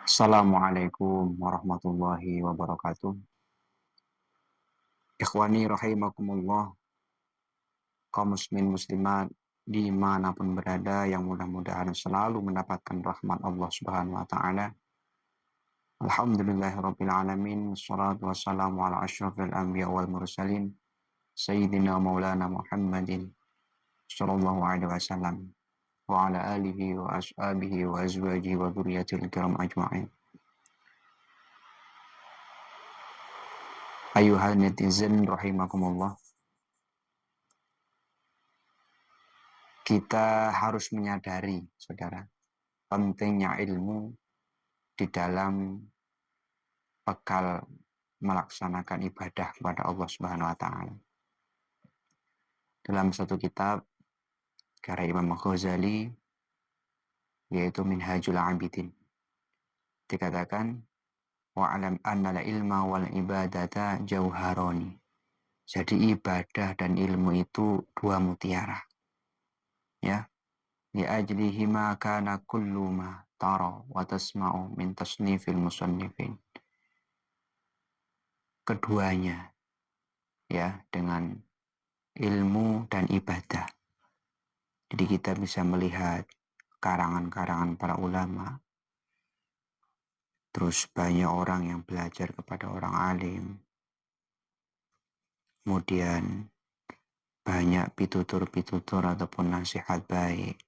Assalamualaikum warahmatullahi wabarakatuh. Ikhwani rahimakumullah, kaum muslimin muslimat dimanapun berada yang mudah-mudahan selalu mendapatkan rahmat Allah Subhanahu wa Ta'ala. Alhamdulillahirabbil alamin, wassalatu wassalamu ala asyrafil anbiya wal mursalin, sayyidina maulana Muhammadin sallallahu alaihi wasallam wa ala alihi wa ashabihi wa azwajihi wa dzurriyyatil kiram ajma'in. Ayuhal netizen rahimakumullah, kita harus menyadari, saudara, pentingnya ilmu di dalam bekal melaksanakan ibadah kepada Allah Subhanahu wa Ta'ala. Dalam satu kitab karya Imam Ghazali, yaitu Minhajul Abidin, dikatakan wa'alam annal ilma wal ibadata jauharoni. Jadi ibadah dan ilmu itu dua mutiara. Ya, li'ajlihima kana kullu ma tara wa tasma'u min tasnifil musannifin. Keduanya, ya, dengan ilmu dan ibadah. Jadi kita bisa melihat karangan-karangan para ulama, terus banyak orang yang belajar kepada orang alim, kemudian banyak pitutur-pitutur ataupun nasihat baik.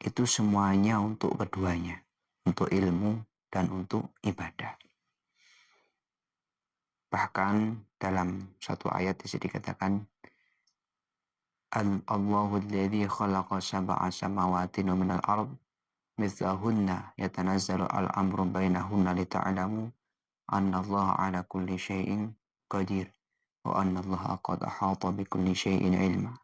Itu semuanya untuk keduanya, untuk ilmu dan untuk ibadah. Bahkan dalam satu ayat di sini dikatakan Allahu alladzi khalaqa sab'a samawatin wa minal ard mithlahunna yatanazzalu al-amru bainahunna lita'lamu annallaha ala kulli syai'in qadir wa annallaha qad ahata bi kulli syai'in ilma.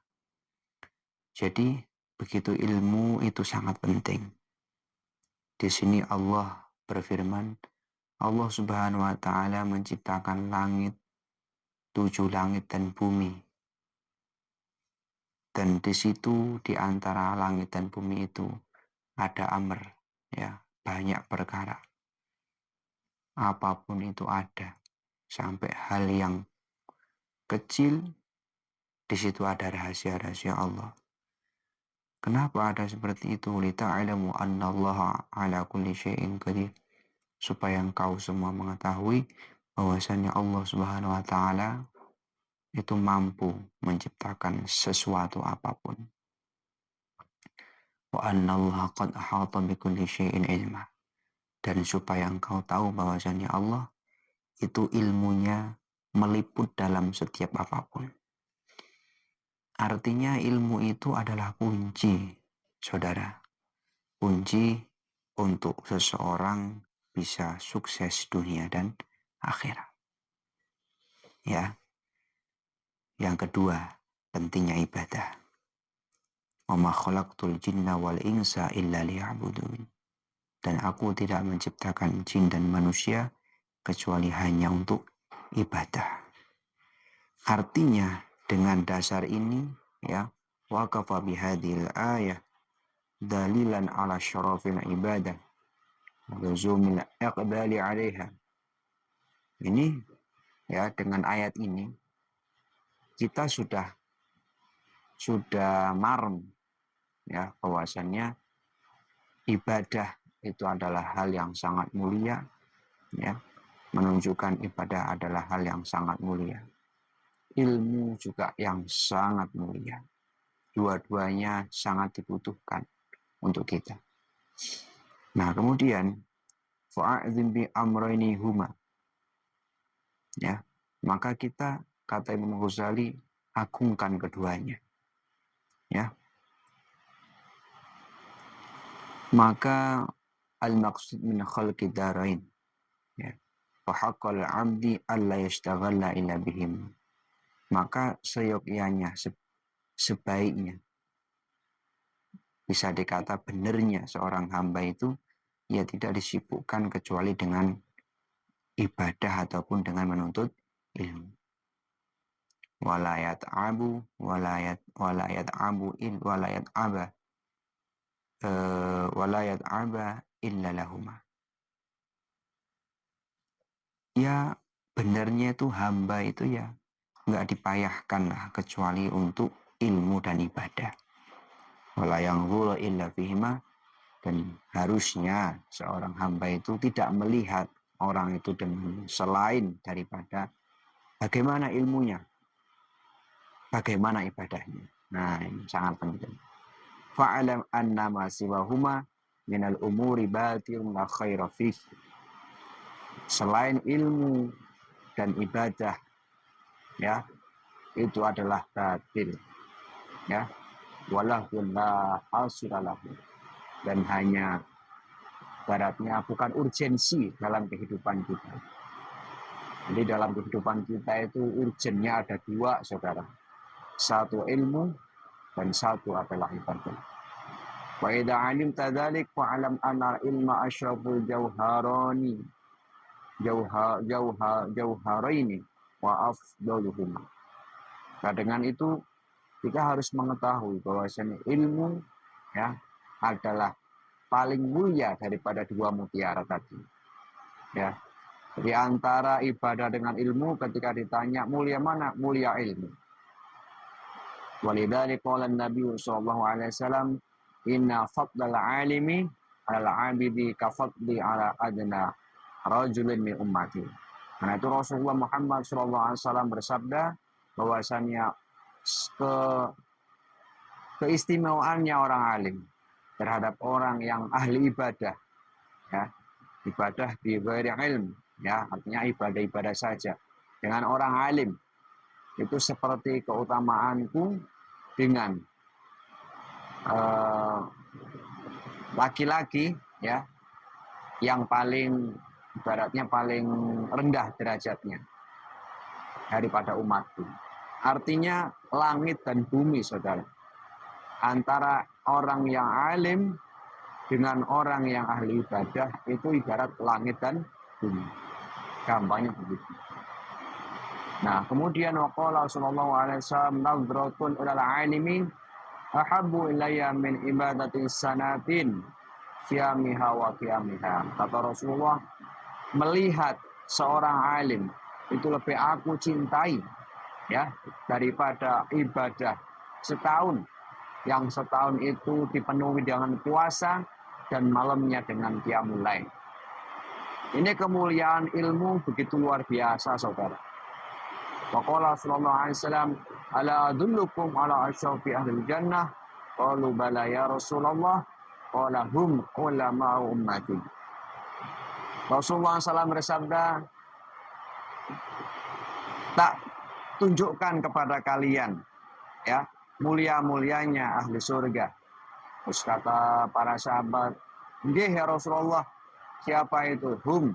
Jadi begitu ilmu itu sangat penting. Di sini Allah berfirman, Allah Subhanahu wa Ta'ala menciptakan langit, 7 langit dan bumi. Dan di situ di antara langit dan bumi itu ada amr, ya, banyak perkara. Apapun itu ada, sampai hal yang kecil, di situ ada rahasia-rahasia Allah. Kenapa ada seperti itu? Lita'alamu annallaha ala kulli syai'in qadir. Supaya engkau semua mengetahui bahwasannya Allah Subhanahu wa Ta'ala itu mampu menciptakan sesuatu apapun. Wa annallaha qad ahata bi kulli syai'in ilma. Dan supaya engkau tahu bahwasannya Allah itu ilmunya meliput dalam setiap apapun. Artinya ilmu itu adalah kunci, saudara. Kunci untuk seseorang bisa sukses dunia dan akhirat. Ya. Yang kedua, pentingnya ibadah. Wa ma khalaqtul jinna wal insa illa liya'budun. Dan aku tidak menciptakan jin dan manusia kecuali hanya untuk ibadah. Artinya dengan dasar ini, ya, waqafa bihadhil ayah dalilan ala syarafil ibadah wa luzumil iqbali 'alaiha. Ini, ya, dengan ayat ini kita sudah marem, ya, bahwasannya ibadah itu adalah hal yang sangat mulia, ya, menunjukkan ibadah adalah hal yang sangat mulia. Ilmu juga yang sangat mulia. Dua-duanya sangat dibutuhkan untuk kita. Nah, kemudian fa'adzim bi amrayni huma. Ya, maka kita, kata Imam Ghazali, agungkan keduanya. Ya. Maka al-maqsud min khalqi darain, ya, wa haqqal 'abdi alla yashtaghala illa bihim. Maka seyogyanya, sebaiknya, bisa dikata benarnya seorang hamba itu ia tidak disibukkan kecuali dengan ibadah ataupun dengan menuntut ilmu. Walayat abu illa lahuma. ya benarnya itu hamba itu ya nggak dipayahkan lah kecuali untuk ilmu dan ibadah. Wala yanzuru illa fihima, dan harusnya seorang hamba itu tidak melihat orang itu dengan selain daripada bagaimana ilmunya, bagaimana ibadahnya. Nah, ini sangat penting. Fa'alam annama siwahuma minal umuri batirun la khaira fih. Selain ilmu dan ibadah, ya, itu adalah batil, ya. Walahun la asiralahu, dan hanya baratnya bukan urgensi dalam kehidupan kita. Jadi dalam kehidupan kita itu urgennya ada dua, saudara. Satu ilmu dan satu adalah ibadah. Wa idza alimta dzalik fa'lam anna ilma asyraful jauharaini wa afdaluhuma. Nah, dengan itu kita harus mengetahui bahwasanya ilmu, ya, adalah paling mulia daripada dua mutiara tadi. Ya. Di antara ibadah dengan ilmu, ketika ditanya mulia mana? Mulia ilmu. Walidzalika qala Nabi sallallahu alaihi wasallam, inna fadlal alimi 'ala 'abidi ka fadli 'ala adna rajulin min ummati. Karena itu Rasulullah Muhammad sallallahu alaihi wasallam bersabda bahwasanya keistimewaannya orang alim terhadap orang yang ahli ibadah, ya, ibadah di ghairi ilm, ya, artinya ibadah-ibadah saja dengan orang alim, itu seperti keutamaanku dengan laki-laki, ya, yang paling ibaratnya paling rendah derajatnya daripada umatku. Artinya langit dan bumi, saudara, antara orang yang alim dengan orang yang ahli ibadah itu ibarat langit dan bumi. Gampangnya begitu. Nah, kemudian waqala sallallahu alaihi wasallam nadratun ilal alimi ahabbu ilayya min ibadati sanatin qiyamiha wa qiyamiha. Kata Rasulullah, melihat seorang alim itu lebih aku cintai, ya, daripada ibadah setahun, yang setahun itu dipenuhi dengan puasa dan malamnya dengan qiyamul lail. Ini kemuliaan ilmu begitu luar biasa, saudara. Waqala sallallahu alaihi wasallam, ala adullukum ala asyrafi ahli jannah? Qalu bala ya Rasulullah. Qala hum ulama ummati. Rasulullah SAW bersabda, tak tunjukkan kepada kalian, ya, mulia-mulianya ahli surga. Terus kata para sahabat, nggih ya Rasulullah, siapa itu? Hum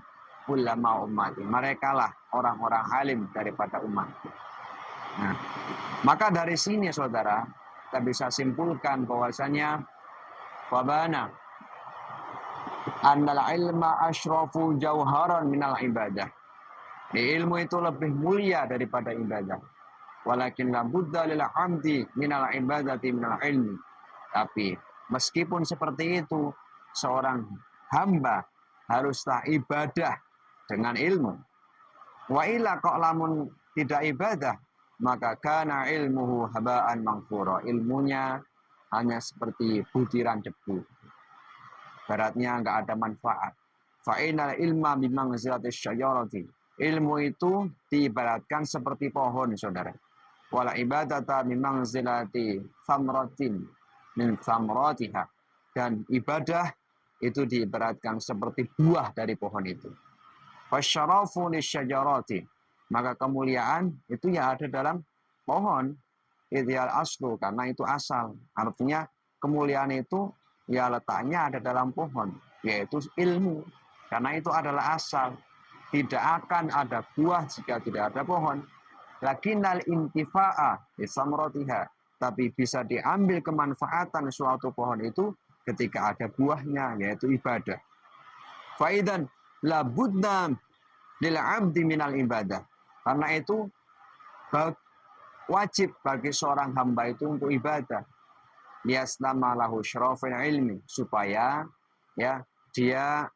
ulama ummati. Mereka lah orang-orang alim daripada umat. Nah, maka dari sini, saudara, kita bisa simpulkan bahwasanya wabana annal ilma asyrafu jauharan minal ibadah. Ilmu itu lebih mulia daripada ibadah. Walakin la budda lil 'abdi minal ibadati minal ilmi. Tapi meskipun seperti itu, seorang hamba haruslah ibadah dengan ilmu. Wa illa kok lamun tidak ibadah, maka kana ilmuhu habaan mangfura. Ilmunya hanya seperti butiran debu. Baratnya enggak ada manfaat. Fa inal ilma bimangzilatis syajarati. Ilmu itu diibaratkan seperti pohon, saudara. Wala ibadata bimangzilati thamratin min thamratiha. Dan ibadah itu diibaratkan seperti buah dari pohon itu. Fasyarafu lisyajarati. Maka kemuliaan itu ya ada dalam pohon. Ideal aslu, karena itu asal. Artinya kemuliaan itu ya letaknya ada dalam pohon, yaitu ilmu. Karena itu adalah asal. Tidak akan ada buah jika tidak ada pohon. Lakinnal intifa'a bisamratiha. Tapi bisa diambil kemanfaatan suatu pohon itu ketika ada buahnya, yaitu ibadah. Faidan la budda lil 'abdi minal ibadah. Karena itu wajib bagi seorang hamba itu untuk ibadah. Liyaslama lahu syarafil ilmi, supaya, ya, dia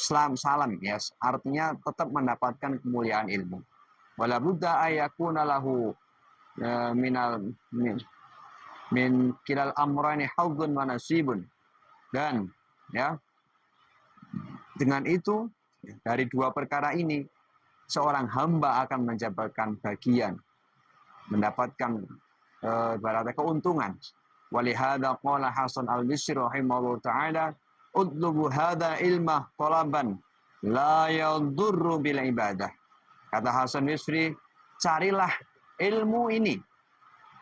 salam ya, artinya tetap mendapatkan kemuliaan ilmu. Wala budda ayakuna lahu minal min kilal amrani haudzun wa nasibun. Dan ya, dengan itu dari dua perkara ini seorang hamba akan mendapatkan bagian, mendapatkan berarti keuntungan. Walihada qala Hasan al-Bisri rahimahullah ta'ala, udlubu hadha ilmah talaban la yadurru bil ibadah. Kata Hasan Bisri, carilah ilmu ini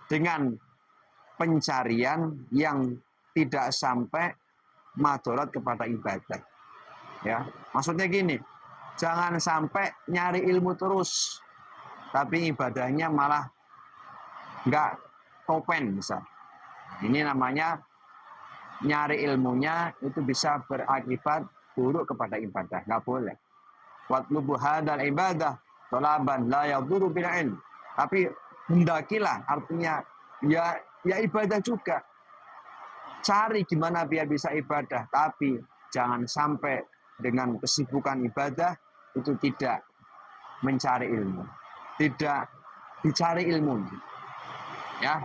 dengan pencarian yang tidak sampai madorat kepada ibadah. Ya, maksudnya gini, jangan sampai nyari ilmu terus, tapi ibadahnya malah nggak topen misal. Ini namanya nyari ilmunya itu bisa berakibat buruk kepada ibadah, nggak boleh. Watlubu hadal ibadah talaban la yadurru bil ilm. Tapi hendakilah, artinya ya ibadah juga. Cari gimana biar bisa ibadah, tapi jangan sampai dengan kesibukan ibadah itu tidak mencari ilmu, tidak dicari ilmu. Ya,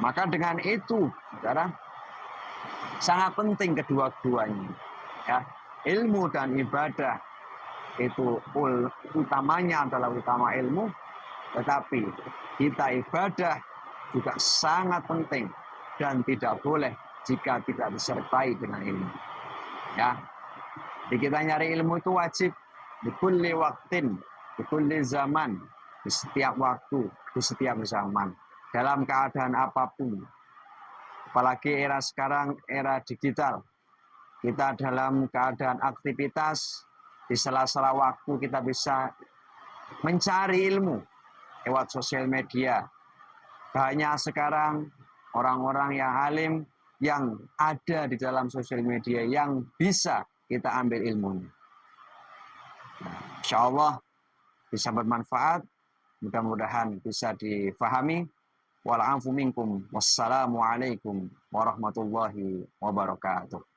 maka dengan itu, saudara, sangat penting kedua-duanya. Ya, ilmu dan ibadah itu utamanya adalah utama ilmu, tetapi kita ibadah juga sangat penting dan tidak boleh jika tidak disertai dengan ilmu. Ya, jadi kita nyari ilmu itu wajib di kulli waktin, di kulli zaman, di setiap waktu, di setiap zaman, dalam keadaan apapun. Apalagi era sekarang, era digital. Kita dalam keadaan aktivitas, di sela-sela waktu kita bisa mencari ilmu lewat sosial media. Banyak sekarang orang-orang yang alim yang ada di dalam sosial media yang bisa kita ambil ilmunya. Insya Allah bisa bermanfaat, mudah-mudahan bisa difahami. Wassalamualaikum warahmatullahi wabarakatuh.